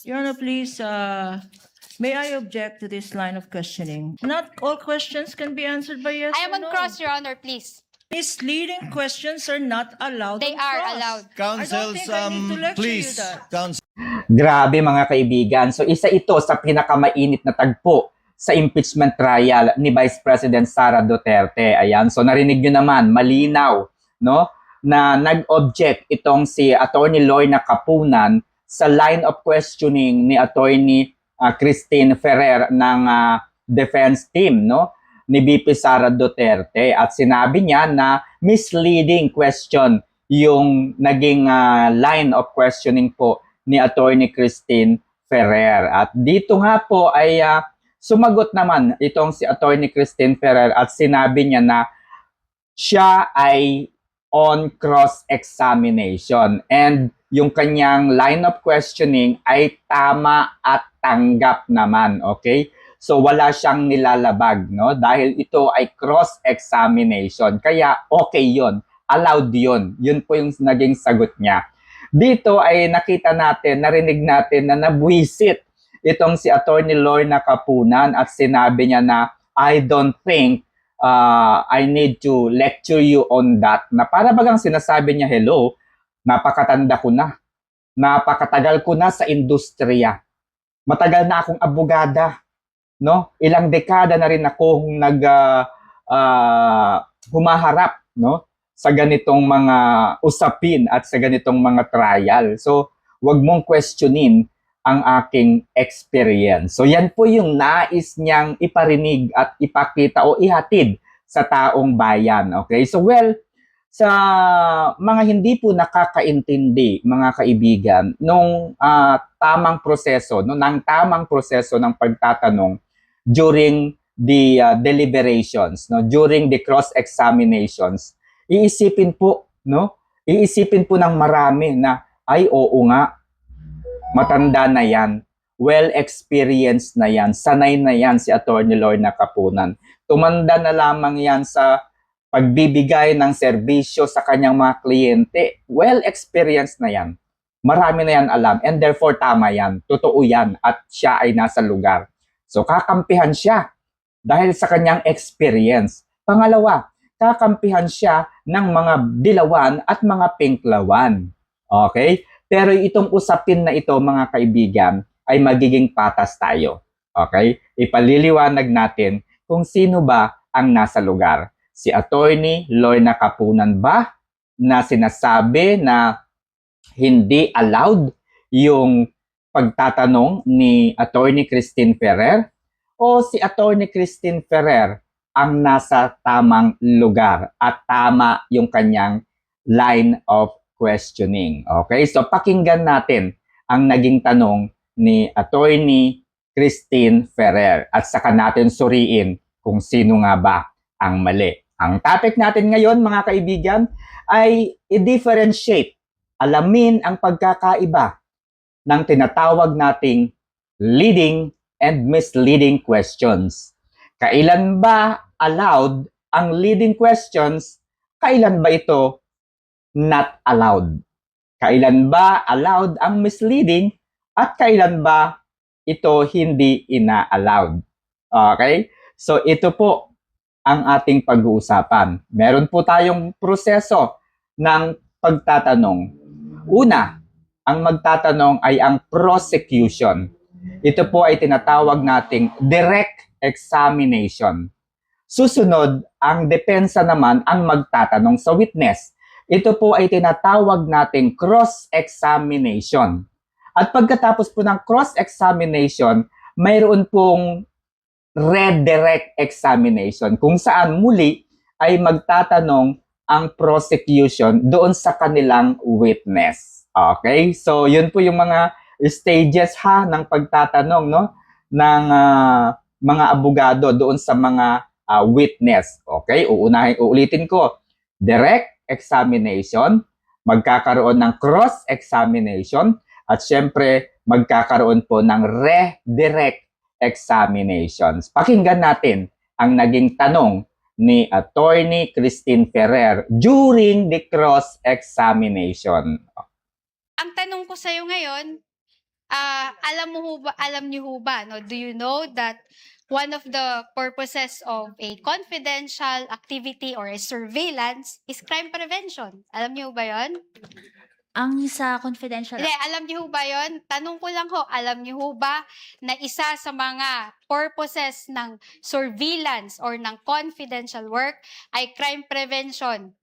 Your Honor, please, may I object to this line of questioning? Not all questions can be answered by yes I am or on no. cross, Your Honor, please. Misleading questions are not allowed They on are cross. allowed. I don't Counsels, think I need to lecture you please. that. Counsel. Grabe mga kaibigan. So isa ito sa pinakamainit na tagpo sa impeachment trial ni Vice President Sara Duterte. Ayan, so narinig nyo naman, malinaw, no? Na nag-object itong si Attorney Lorna Capunan sa line of questioning ni Attorney Christine Ferrer ng defense team, no? Ni VP Sara Duterte. At sinabi niya na misleading question yung naging line of questioning po ni Attorney Christine Ferrer. At dito nga po ay sumagot naman itong si Attorney Christine Ferrer at sinabi niya na siya ay on cross-examination and yung kanyang line of questioning ay tama at tanggap naman, okay? So wala siyang nilalabag, no? Dahil ito ay cross-examination. Kaya okay 'yon. Allowed 'yon. Yun po yung naging sagot niya. Dito ay nakita natin, narinig natin na nabwisit itong si Attorney Lorna Capunan at sinabi niya na I don't think I need to lecture you on that. Na para bagang sinasabi niya, hello, napakatanda ko na. Napakatagal ko na sa industriya. Matagal na akong abogada. No? Ilang dekada na rin akong humaharap, no? Sa ganitong mga usapin at sa ganitong mga trial. So, wag mong questionin ang aking experience. So, yan po yung nais niyang iparinig at ipakita o ihatid sa taong bayan. Okay? So, well, sa mga hindi po nakakaintindi, mga kaibigan, nung tamang proseso, ng tamang proseso ng pagtatanong during the deliberations, no, during the cross-examinations, iisipin po, no? Iisipin po ng marami na, ay oo nga, matanda na yan, well-experienced na yan, sanay na yan si Attorney Lorna Capunan. Tumanda na lamang yan sa pagbibigay ng serbisyo sa kanyang mga kliyente. Well-experienced na yan. Marami na yan alam and therefore tama yan. Totoo yan at siya ay nasa lugar. So kakampihan siya dahil sa kanyang experience. Pangalawa, kakampihan siya ng mga dilawan at mga pinklawan. Okay? Pero itong usapin na ito, mga kaibigan, ay magiging patas tayo. Okay? Ipaliliwanag natin kung sino ba ang nasa lugar. Si Attorney Lorna Capunan ba na sinasabi na hindi allowed yung pagtatanong ni Attorney Christine Ferrer? O si Attorney Christine Ferrer ang nasa tamang lugar at tama yung kanyang line of questioning. Okay? So pakinggan natin ang naging tanong ni Attorney Christine Ferrer at saka natin suriin kung sino nga ba ang mali. Ang topic natin ngayon, mga kaibigan, ay i-differentiate, alamin ang pagkakaiba ng tinatawag nating leading and misleading questions. Kailan ba allowed ang leading questions? Kailan ba ito not allowed? Kailan ba allowed ang misleading? At kailan ba ito hindi ina-allowed? Okay? So ito po ang ating pag-uusapan. Meron po tayong proseso ng pagtatanong. Una, ang magtatanong ay ang prosecution. Ito po ay tinatawag nating direct examination. Susunod, ang depensa naman ang magtatanong sa witness. Ito po ay tinatawag nating cross-examination. At pagkatapos po ng cross-examination, mayroon pong redirect examination kung saan muli ay magtatanong ang prosecution doon sa kanilang witness. Okay? So, yun po yung mga stages ng pagtatanong, no, ng mga abogado doon sa mga witness. Okay? Uulitin ko. Direct examination, magkakaroon ng cross-examination, at syempre, magkakaroon po ng redirect examinations. Pakinggan natin ang naging tanong ni Attorney Christine Ferrer during the cross-examination. Ang tanong ko sa'yo ngayon, Alam niyo ho ba, no? Do you know that one of the purposes of a confidential activity or a surveillance is crime prevention? Alam niyo ba 'yon? Ang sa confidential Hindi, alam niyo ho ba 'yon? Tanong ko lang ho, alam niyo ho ba na isa sa mga purposes ng surveillance or ng confidential work ay crime prevention?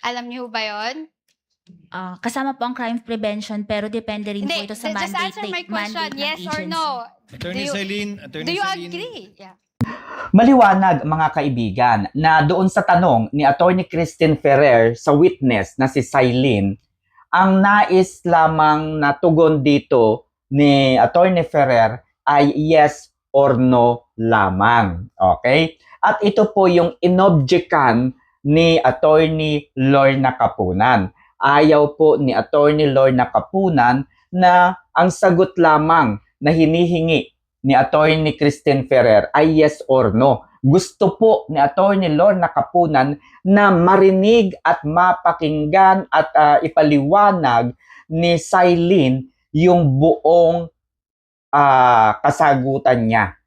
Alam niyo ho ba 'yon? kasama po ang crime prevention pero depende rin po Hindi, ito sa just answer my question, mandate ng yes or agency. no? Attorney Do you- Celine, Do you agree? Yeah. Maliwanag mga kaibigan na doon sa tanong ni Attorney Christine Ferrer sa witness na si Sailin, ang nais lamang na tugon dito ni Attorney Ferrer ay yes or no lamang. Okay? At ito po yung inobjekan ni Attorney Lorna Kapunan. Ayaw po ni Attorney Lorna Kapunan na ang sagot lamang na hinihingi ni Attorney Christine Ferrer ay yes or no. Gusto po ni Attorney Lorna Kapunan na marinig at mapakinggan at ipaliwanag ni Sailin yung buong kasagutan niya.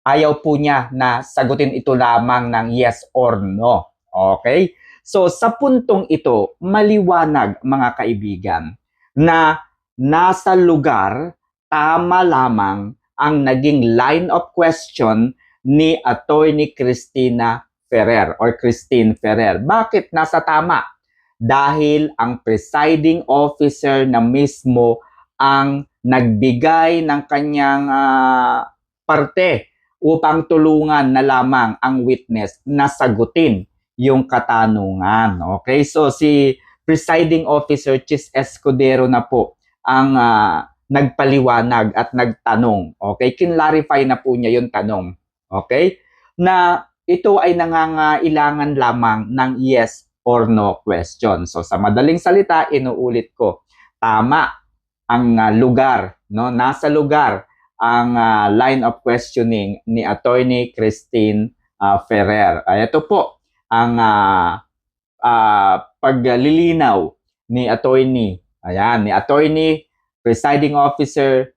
Ayaw po niya na sagutin ito lamang ng yes or no. Okay? So sa puntong ito, maliwanag mga kaibigan na nasa lugar tama lamang ang naging line of question ni Attorney Christina Ferrer or Christine Ferrer. Bakit nasa tama? Dahil ang presiding officer na mismo ang nagbigay ng kanyang parte upang tulungan na lamang ang witness na sagutin yung katanungan. Okay? So si presiding officer Chis Escudero na po ang nagpaliwanag at nagtanong. Okay? Kinlarify na po niya yung tanong. Okay? Na ito ay nangangailangan lamang ng yes or no question. So sa madaling salita, inuulit ko, tama ang lugar, no? Nasa lugar ang line of questioning ni Attorney Christine Ferrer. Ito po ang paglilinaw ni Attorney, ni Attorney Presiding Officer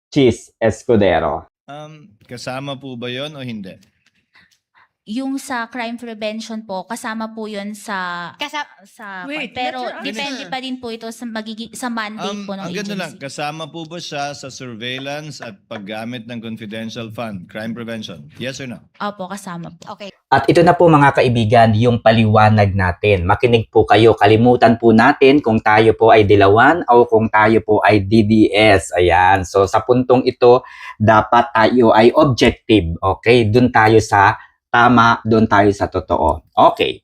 Chis Escudero. Kasama po ba yon o hindi? Yung sa crime prevention po, kasama po yun sa Wait, pero let her depende answer. pa din po ito sa sa mandate po ng Ang ganda lang, agency. kasama po ba siya sa surveillance at paggamit ng confidential fund, crime prevention? Yes or no? Opo, kasama po. Okay. At ito na po mga kaibigan, yung paliwanag natin. Makinig po kayo. Kalimutan po natin kung tayo po ay dilawan o kung tayo po ay DDS. Ayan. So sa puntong ito, dapat tayo ay objective. Okay? Doon tayo sa tama, doon tayo sa totoo. Okay.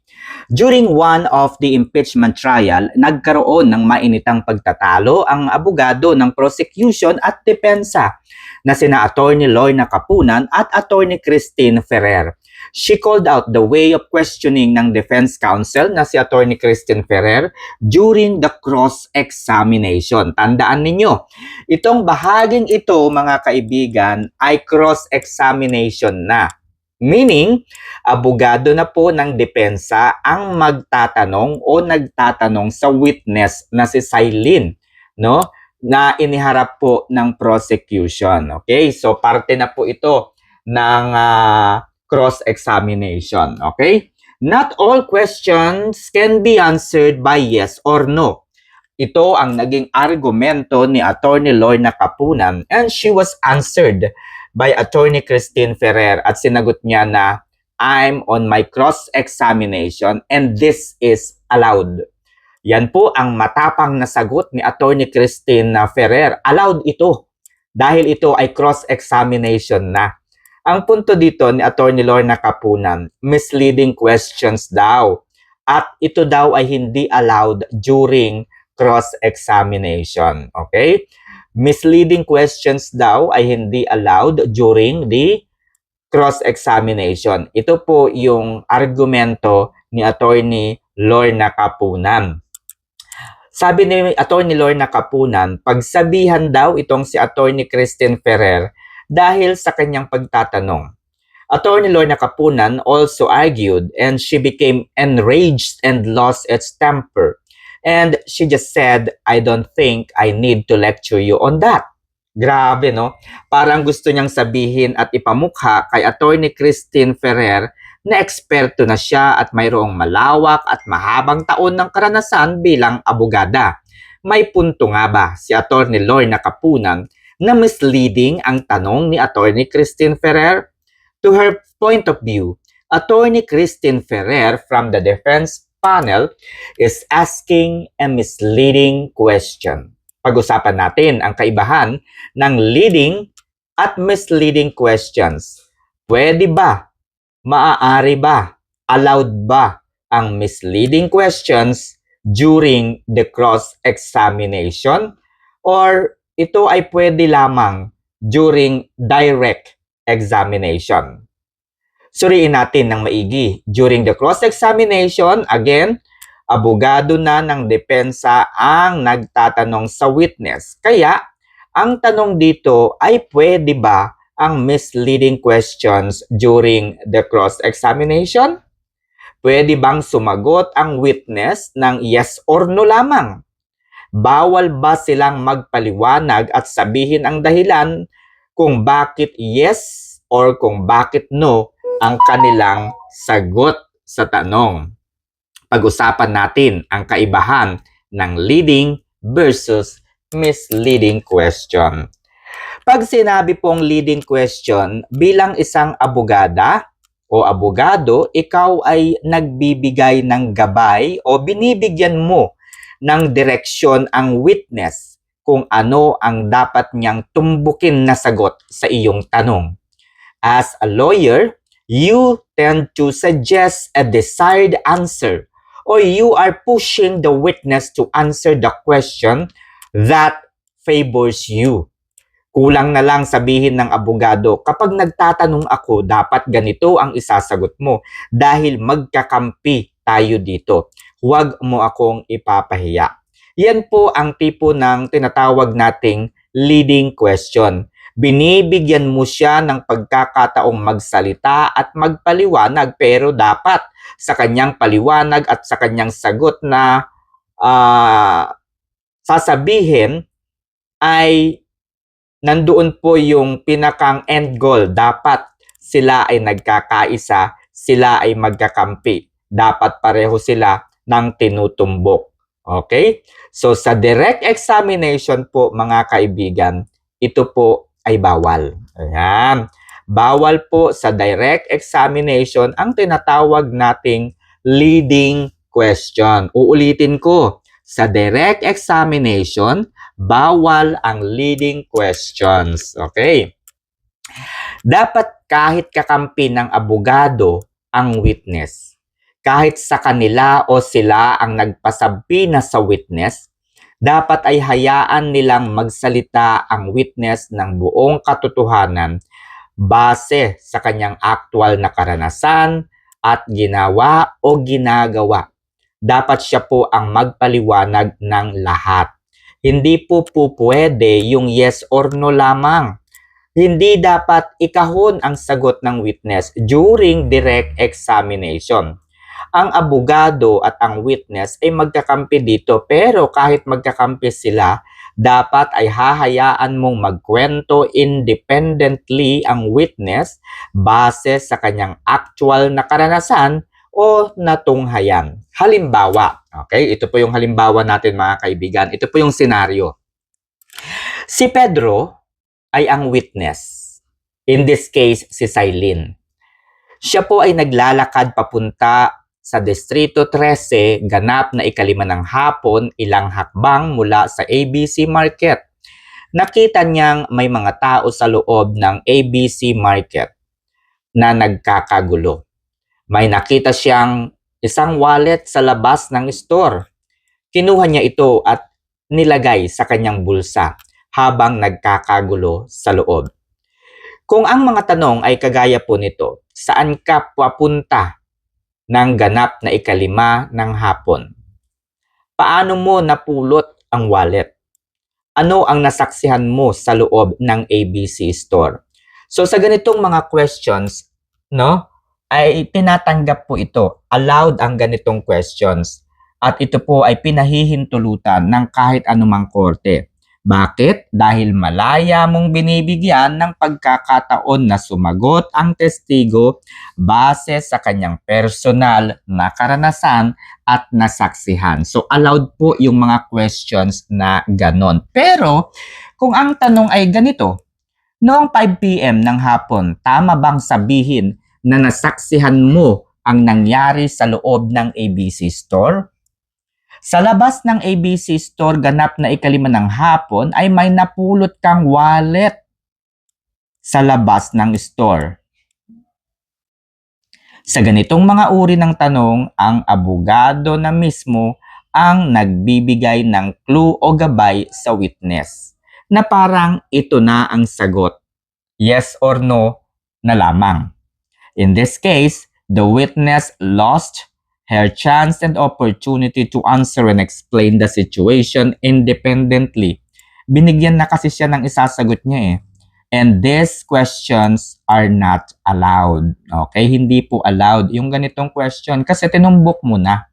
During one of the impeachment trial, nagkaroon ng mainitang pagtatalo ang abogado ng prosecution at depensa na sina Attorney Lorna Kapunan at Attorney Christine Ferrer. She called out the way of questioning ng defense counsel na si Attorney Christine Ferrer during the cross-examination. Tandaan ninyo, itong bahaging ito mga kaibigan ay cross-examination na. Meaning, abogado na po ng depensa ang magtatanong o nagtatanong sa witness na si Sailin, no? Na iniharap po ng prosecution. Okay? So, parte na po ito ng cross-examination. Okay? Not all questions can be answered by yes or no. Ito ang naging argumento ni Attorney Lorna Kapunan and she was answered by Attorney Christine Ferrer at sinagot niya na I'm on my cross-examination and this is allowed. Yan po ang matapang na sagot ni Attorney Christine Ferrer. Allowed ito dahil ito ay cross-examination na. Ang punto dito ni Attorney Lorna Kapunan, misleading questions daw. At ito daw ay hindi allowed during cross-examination. Okay? Misleading questions daw ay hindi allowed during the cross-examination. Ito po yung argumento ni Attorney Lorna Kapunan. Sabi ni Attorney Lorna Kapunan, pagsabihan daw itong si Attorney Christine Ferrer dahil sa kanyang pagtatanong. Attorney Lorna Kapunan also argued and she became enraged and lost its temper. And she just said, I don't think I need to lecture you on that. Grabe, no? Parang gusto niyang sabihin at ipamukha kay Attorney Christine Ferrer na eksperto na siya at mayroong malawak at mahabang taon ng karanasan bilang abogada. May punto nga ba si Attorney Lorna Kapunan na misleading ang tanong ni Attorney Christine Ferrer? To her point of view, Attorney Christine Ferrer from the defense panel is asking a misleading question. Pag-usapan natin ang kaibahan ng leading at misleading questions. Pwede ba? Maaari ba? Allowed ba ang misleading questions during the cross-examination? Or ito ay pwede lamang during direct examination? Suriin natin ng maigi. During the cross-examination, again, abogado na ng depensa ang nagtatanong sa witness. Kaya, ang tanong dito ay pwede ba ang misleading questions during the cross-examination? Pwede bang sumagot ang witness ng yes or no lamang? Bawal ba silang magpaliwanag at sabihin ang dahilan kung bakit yes or kung bakit no ang kanilang sagot sa tanong? Pag-usapan natin ang kaibahan ng leading versus misleading question. Pag sinabi pong leading question, bilang isang abogada o abogado, ikaw ay nagbibigay ng gabay o binibigyan mo ng direksyon ang witness kung ano ang dapat niyang tumbukin na sagot sa iyong tanong. As a lawyer, you tend to suggest a desired answer or you are pushing the witness to answer the question that favors you. Kulang na lang sabihin ng abogado, kapag nagtatanong ako, dapat ganito ang isasagot mo dahil magkakampi tayo dito. Huwag mo akong ipapahiya. Yan po ang tipo ng tinatawag nating leading question. Binibigyan mo siya ng pagkakataong magsalita at magpaliwanag pero dapat sa kanyang paliwanag at sa kanyang sagot na sasabihin ay nandoon po yung pinakang end goal. Dapat sila ay nagkakaisa, sila ay magkakampi. Dapat pareho sila ng tinutumbok. Okay? So sa direct examination po mga kaibigan, ito po ay bawal. Ayan. Bawal po sa direct examination ang tinatawag nating leading question. Uulitin ko, sa direct examination, bawal ang leading questions. Okay? Dapat kahit kakampi ng abogado ang witness, kahit sa kanila o sila ang nagpasabi na sa witness, dapat ay hayaan nilang magsalita ang witness ng buong katotohanan base sa kanyang actual na karanasan at ginawa o ginagawa. Dapat siya po ang magpaliwanag ng lahat. Hindi po pwede yung yes or no lamang. Hindi dapat ikahon ang sagot ng witness during direct examination. Ang abogado at ang witness ay magkakampi dito pero kahit magkakampi sila, dapat ay hahayaan mong magkwento independently ang witness base sa kanyang actual na karanasan o natunghayan. Halimbawa, okay? Ito po yung halimbawa natin mga kaibigan. Ito po yung senaryo. Si Pedro ay ang witness. In this case, si Silene. Siya po ay naglalakad papunta sa Distrito 13, ganap na 5 ng hapon, ilang hakbang mula sa ABC Market. Nakita niyang may mga tao sa loob ng ABC Market na nagkakagulo. May nakita siyang isang wallet sa labas ng store. Kinuha niya ito at nilagay sa kanyang bulsa habang nagkakagulo sa loob. Kung ang mga tanong ay kagaya po nito, saan ka papunta ng ganap na 5 ng hapon? Paano mo napulot ang wallet? Ano ang nasaksihan mo sa loob ng ABC store? So sa ganitong mga questions, no, ay tinatanggap po ito. Allowed ang ganitong questions. At ito po ay pinahihintulutan ng kahit anumang korte. Bakit? Dahil malaya mong binibigyan ng pagkakataon na sumagot ang testigo base sa kanyang personal na karanasan at nasaksihan. So allowed po yung mga questions na ganon. Pero kung ang tanong ay ganito, noong 5 p.m. ng hapon, tama bang sabihin na nasaksihan mo ang nangyari sa loob ng ABC store? Sa labas ng ABC store ganap na 5 ng hapon ay may napulot kang wallet sa labas ng store. Sa ganitong mga uri ng tanong, ang abogado na mismo ang nagbibigay ng clue o gabay sa witness na parang ito na ang sagot. Yes or no na lamang. In this case, the witness lost her chance and opportunity to answer and explain the situation independently. Binigyan na kasi siya ng isasagot niya eh. And these questions are not allowed. Okay? Hindi po allowed yung ganitong question kasi tinumbok mo na.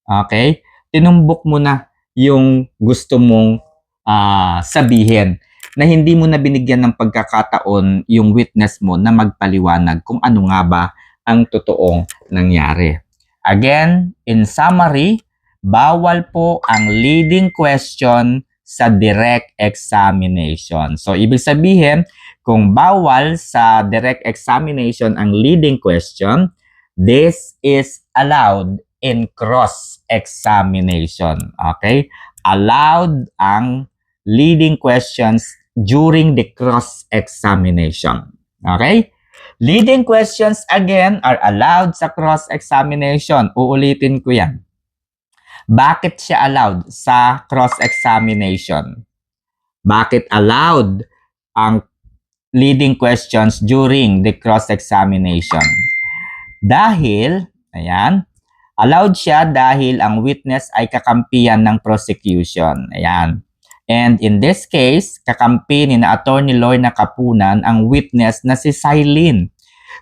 Okay? Tinumbok mo na yung gusto mong sabihin na hindi mo na binigyan ng pagkakataon yung witness mo na magpaliwanag kung ano nga ba ang totoong nangyari. Again, in summary, bawal po ang leading question sa direct examination. So, ibig sabihin, kung bawal sa direct examination ang leading question, this is allowed in cross-examination. Okay? Allowed ang leading questions during the cross-examination. Okay? Leading questions again are allowed sa cross-examination. Uulitin ko yan. Bakit siya allowed sa cross-examination? Bakit allowed ang leading questions during the cross-examination? Dahil, ayan, allowed siya dahil ang witness ay kakampihan ng prosecution. Ayan. And in this case, kakampi ni na Attorney Lorna Kapunan ang witness na si Silene.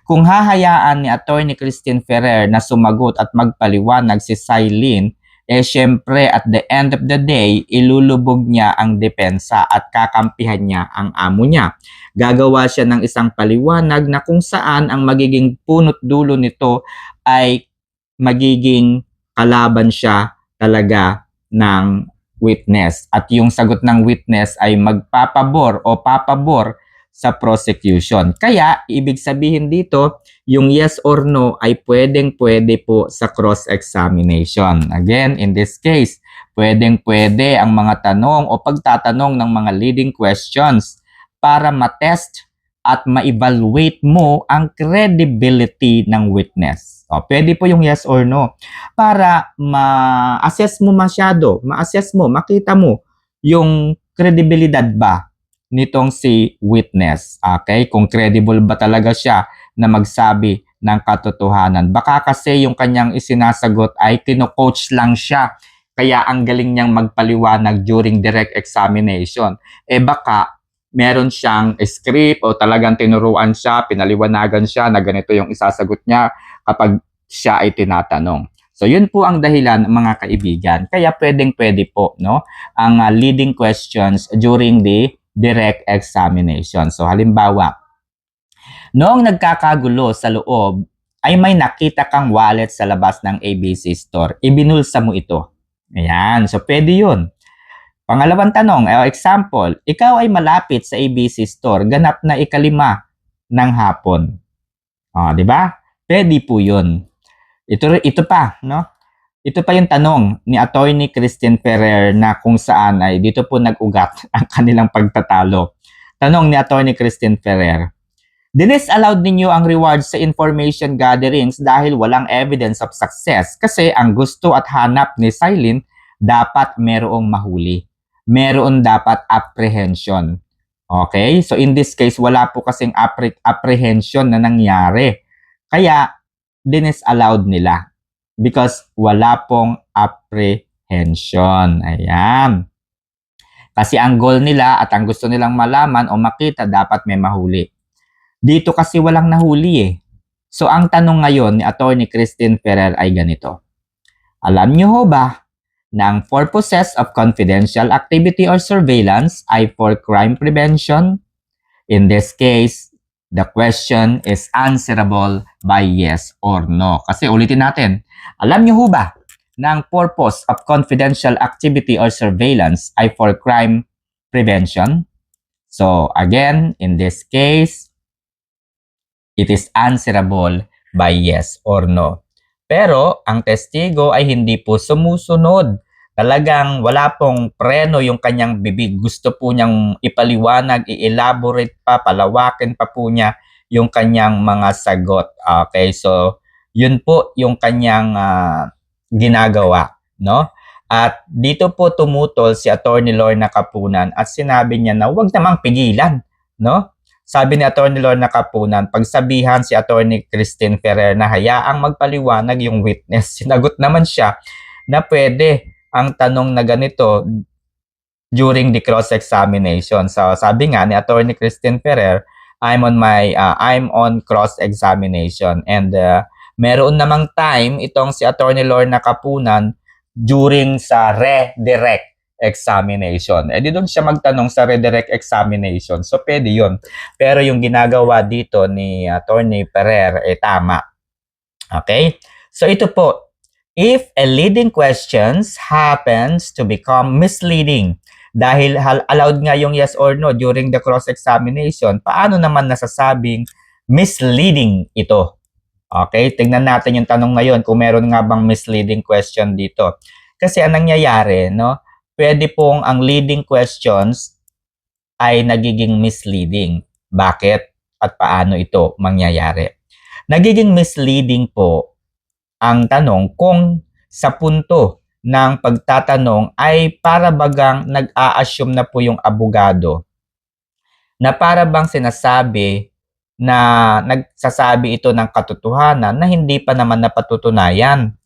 Kung hahayaan ni Attorney Christine Ferrer na sumagot at magpaliwanag si Silene, eh syempre at the end of the day, ilulubog niya ang depensa at kakampihan niya ang amo niya. Gagawa siya ng isang paliwanag na kung saan ang magiging punot dulo nito ay magiging kalaban siya talaga ng witness. At yung sagot ng witness ay magpapabor o papabor sa prosecution. Kaya, ibig sabihin dito, yung yes or no ay pwedeng-pwede po sa cross-examination. Again, in this case, pwedeng-pwede ang mga tanong o pagtatanong ng mga leading questions para matest at ma-evaluate mo ang credibility ng witness. O, pwede po yung yes or no para ma-assess mo ma-assess mo, makita mo yung kredibilidad ba nitong si witness. Okay? Kung credible ba talaga siya na magsabi ng katotohanan. Baka kasi yung kanyang isinasagot ay kino-coach lang siya. Kaya ang galing niyang magpaliwanag during direct examination. Eh baka meron siyang script o talagang tinuruan siya, pinaliwanagan siya na ganito yung isasagot niya kapag siya ay tinatanong. So yun po ang dahilan mga kaibigan. Kaya pwedeng-pwede po no ang leading questions during the direct examination. So halimbawa, noong nagkakagulo sa loob ay may nakita kang wallet sa labas ng ABC store. Ibinulsa mo ito. Ayan. So pwede yun. Pangalawang tanong, example, ikaw ay malapit sa ABC store, ganap na 5 ng hapon. Di ba? Pwede po yun. Ito pa, no? Ito pa yung tanong ni Attorney Christine Ferrer na kung saan ay dito po nag-ugat ang kanilang pagtatalo. Tanong ni Attorney Christine Ferrer, dinisallowed ninyo ang rewards sa information gatherings dahil walang evidence of success kasi ang gusto at hanap ni Silene dapat merong mahuli. Meron dapat apprehension. Okay? So in this case, wala po kasing apprehension na nangyari. Kaya, dinisallowed nila. Because wala pong apprehension. Ayan. Kasi ang goal nila at ang gusto nilang malaman o makita, dapat may mahuli. Dito kasi walang nahuli eh. So ang tanong ngayon ni Attorney Christine Ferrer ay ganito. Alam niyo ho ba ng purposes of confidential activity or surveillance ay for crime prevention? In this case, the question is answerable by yes or no. Kasi ulitin natin, alam niyo ho ba na ang purpose of confidential activity or surveillance ay for crime prevention? So again, in this case, it is answerable by yes or no. Pero ang testigo ay hindi po sumusunod. Talagang wala pong preno yung kanyang bibig. Gusto po niyang ipaliwanag, i-elaborate pa, palawakin pa po niya yung kanyang mga sagot. Okay, so yun po yung kanyang ginagawa, no? At dito po tumutol si Attorney Lorna Kapunan at sinabi niya na huwag namang pigilan, no? Sabi ni Attorney Lorna Kapunan, pagsabihan si Attorney Christine Ferrer na hayaang magpaliwanag yung witness. Sinagot naman siya na pwede ang tanong na ganito during the cross-examination. So sabi nga ni Attorney Christine Ferrer, I'm on cross-examination, and meron namang time itong si Attorney Lorna Kapunan during sa redirect examination. Eh di doon siya magtanong sa redirect examination. So pwede yun. Pero yung ginagawa dito ni Attorney Ferrer tama. Okay? So ito po, if a leading questions happens to become misleading, dahil allowed nga yung yes or no during the cross-examination, paano naman nasasabing misleading ito? Okay, tingnan natin yung tanong ngayon kung meron nga bang misleading question dito. Kasi ang nangyayari, no, pwede pong ang leading questions ay nagiging misleading. Bakit at paano ito mangyayari? Nagiging misleading po ang tanong kung sa punto ng pagtatanong ay para bagang nag-a-assume na po yung abogado na para bang sinasabi na nagsasabi ito ng katotohanan na hindi pa naman napatutunayan.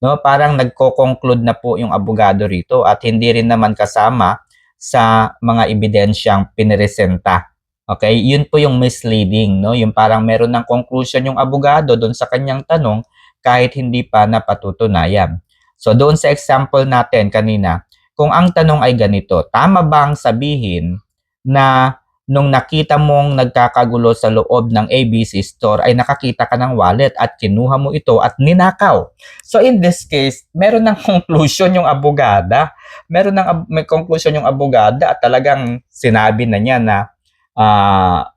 No, parang nagko-conclude na po yung abogado rito at hindi rin naman kasama sa mga ebidensyang piniresenta. Okay? Yun po yung misleading, no? Yung parang meron ng conclusion yung abogado doon sa kanyang tanong kahit hindi pa napatutunayan. So doon sa example natin kanina, kung ang tanong ay ganito, tama bang sabihin na nung nakita mong nagkakagulo sa loob ng ABC store ay nakakita ka ng wallet at kinuha mo ito at ninakaw? So in this case, meron ng conclusion yung abogada. May conclusion yung abogada at talagang sinabi na niya na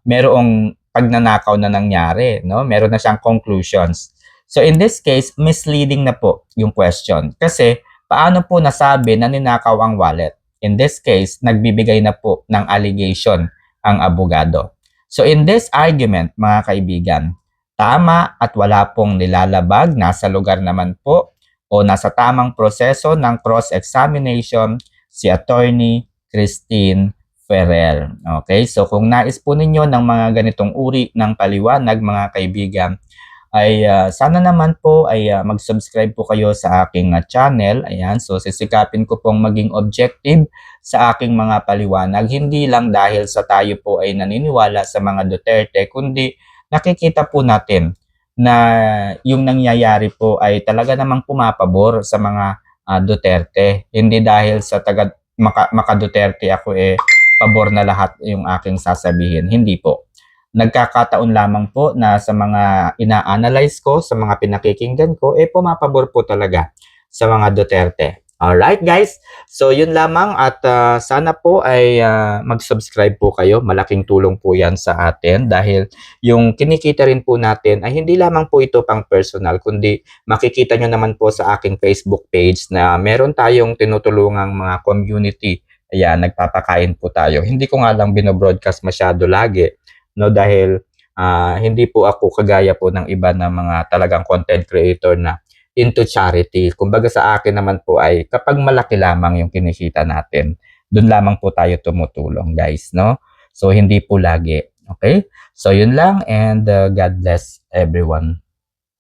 merong pagnanakaw na nangyari, no? Meron na siyang conclusions. So in this case, misleading na po yung question. Kasi paano po nasabi na ninakaw ang wallet? In this case, nagbibigay na po ng allegation ang abogado. So in this argument, mga kaibigan, tama at wala pong nilalabag, nasa lugar naman po o nasa tamang proseso ng cross-examination si Attorney Christine Ferrer. Okay, so kung nais po ninyo ng mga ganitong uri ng paliwanag, mga kaibigan, ay sana naman po ay mag-subscribe po kayo sa aking channel. Ayan, so sisikapin ko pong maging objective sa aking mga paliwanag. Hindi lang dahil sa tayo po ay naniniwala sa mga Duterte, kundi nakikita po natin na yung nangyayari po ay talaga namang pumapabor sa mga Duterte. Hindi dahil sa maka Duterte ako pabor na lahat yung aking sasabihin. Hindi po. Nagkakataon lamang po na sa mga ina-analyze ko, sa mga pinakikinggan ko, pumapabor po talaga sa mga Duterte. Alright guys, so yun lamang at sana po ay mag-subscribe po kayo. Malaking tulong po yan sa atin dahil yung kinikita rin po natin ay hindi lamang po ito pang personal, kundi makikita nyo naman po sa aking Facebook page na meron tayong tinutulungang mga community. Ayan, nagpapakain po tayo. Hindi ko nga lang binobroadcast masyado lagi. No, dahil hindi po ako kagaya po ng iba na mga talagang content creator na into charity. Kumbaga sa akin naman po ay kapag malaki lamang yung kinikita natin, doon lamang po tayo tumutulong, guys, no? So hindi po lagi. Okay? So yun lang and God bless everyone.